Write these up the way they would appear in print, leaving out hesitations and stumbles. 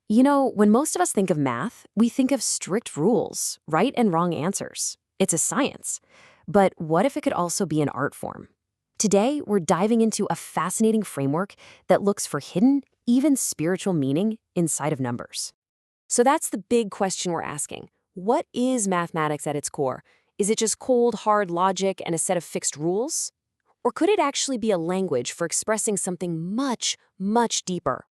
You know, when most of us think of math, we think of strict rules, right and wrong answers. It's a science. But what if it could also be an art form? Today, we're diving into a fascinating framework that looks for hidden, even spiritual meaning inside of numbers. So that's the big question we're asking. What is mathematics at its core? Is it just cold, hard logic and a set of fixed rules? Or could it actually be a language for expressing something much, much deeper?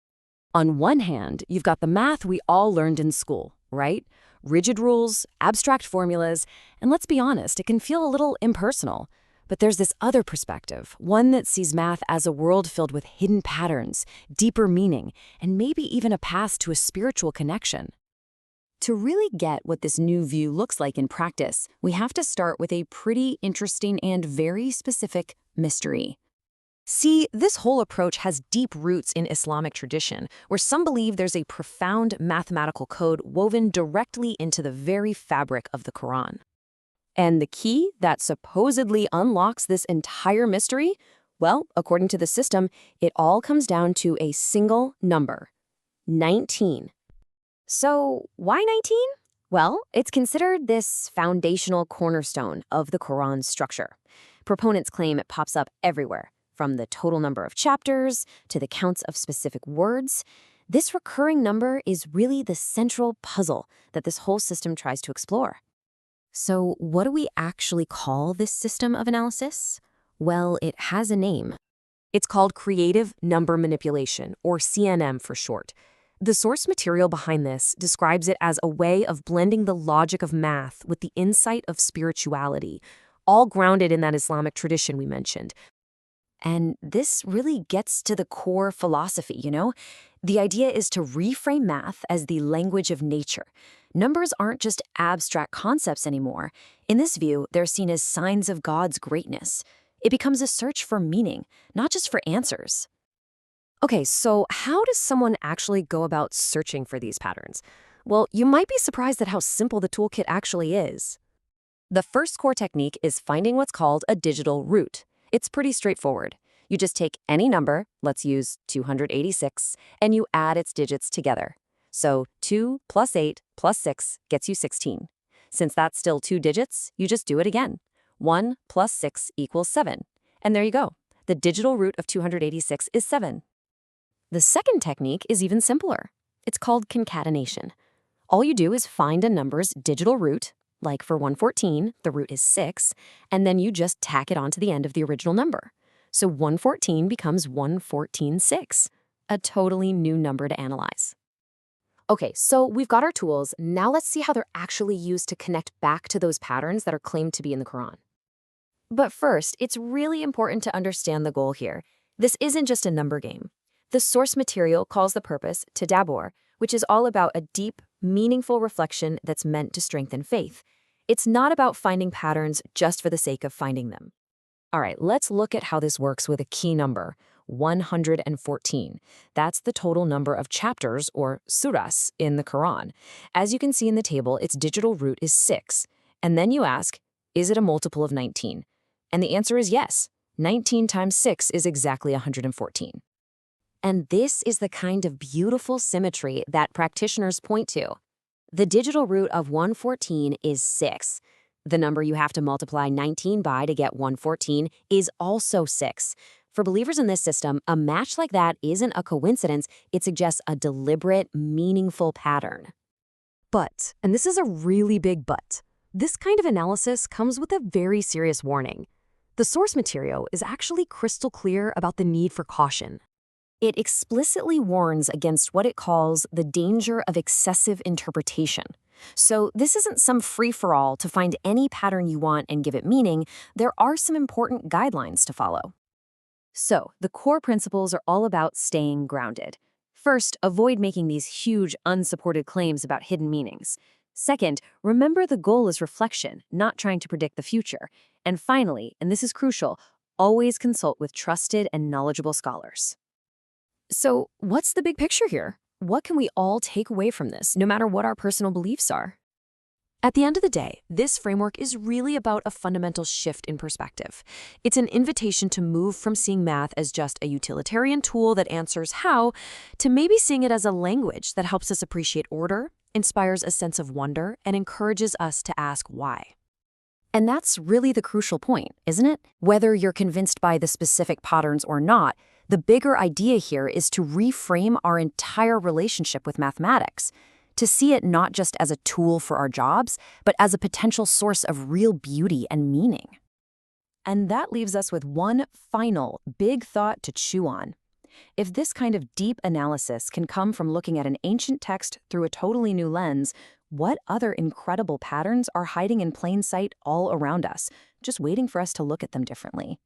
On one hand, you've got the math we all learned in school, right? Rigid rules, abstract formulas, and let's be honest, it can feel a little impersonal. But there's this other perspective, one that sees math as a world filled with hidden patterns, deeper meaning, and maybe even a path to a spiritual connection. To really get what this new view looks like in practice, we have to start with a pretty interesting and very specific mystery. See, this whole approach has deep roots in Islamic tradition, where some believe there's a profound mathematical code woven directly into the very fabric of the Quran. And the key that supposedly unlocks this entire mystery? Well, according to the system, it all comes down to a single number, 19. So, why 19? Well, it's considered this foundational cornerstone of the Quran's structure. Proponents claim it pops up everywhere, from the total number of chapters to the counts of specific words. This recurring number is really the central puzzle that this whole system tries to explore. So, what do we actually call this system of analysis? Well, it has a name. It's called creative number manipulation, or CNM for short. The source material behind this describes it as a way of blending the logic of math with the insight of spirituality, all grounded in that Islamic tradition we mentioned. And this really gets to the core philosophy, you know? The idea is to reframe math as the language of nature. Numbers aren't just abstract concepts anymore. In this view, they're seen as signs of God's greatness. It becomes a search for meaning, not just for answers. Okay, so how does someone actually go about searching for these patterns? Well, you might be surprised at how simple the toolkit actually is. The first core technique is finding what's called a digital root. It's pretty straightforward. You just take any number, let's use 286, and you add its digits together. So 2 plus 8 plus 6 gets you 16. Since that's still two digits, you just do it again. 1 plus 6 equals 7. And there you go. The digital root of 286 is 7. The second technique is even simpler. It's called concatenation. All you do is find a number's digital root, like for 114, the root is 6, and then you just tack it onto the end of the original number. So 114 becomes 114.6, a totally new number to analyze. Okay, so we've got our tools. Now let's see how they're actually used to connect back to those patterns that are claimed to be in the Quran. But first, it's really important to understand the goal here. This isn't just a number game. The source material calls the purpose tadabbur, which is all about a deep, meaningful reflection that's meant to strengthen faith. It's not about finding patterns just for the sake of finding them. All right, let's look at how this works with a key number, 114. That's the total number of chapters, or surahs, in the Quran. As you can see in the table, its digital root is 6. And then you ask, is it a multiple of 19? And the answer is yes. 19 times 6 is exactly 114. And this is the kind of beautiful symmetry that practitioners point to. The digital root of 114 is 6. The number you have to multiply 19 by to get 114 is also 6. For believers in this system, a match like that isn't a coincidence, it suggests a deliberate, meaningful pattern. But, and this is a really big but, this kind of analysis comes with a very serious warning. The source material is actually crystal clear about the need for caution. It explicitly warns against what it calls the danger of excessive interpretation. So this isn't some free-for-all to find any pattern you want and give it meaning. There are some important guidelines to follow. So the core principles are all about staying grounded. First, avoid making these huge, unsupported claims about hidden meanings. Second, remember the goal is reflection, not trying to predict the future. And finally, and this is crucial, always consult with trusted and knowledgeable scholars. So, what's the big picture here? What can we all take away from this, no matter what our personal beliefs are? At the end of the day, this framework is really about a fundamental shift in perspective. It's an invitation to move from seeing math as just a utilitarian tool that answers how to maybe seeing it as a language that helps us appreciate order, inspires a sense of wonder, and encourages us to ask why. And that's really the crucial point, isn't it? Whether you're convinced by the specific patterns or not, the bigger idea here is to reframe our entire relationship with mathematics, to see it not just as a tool for our jobs, but as a potential source of real beauty and meaning. And that leaves us with one final big thought to chew on. If this kind of deep analysis can come from looking at an ancient text through a totally new lens, what other incredible patterns are hiding in plain sight all around us, just waiting for us to look at them differently?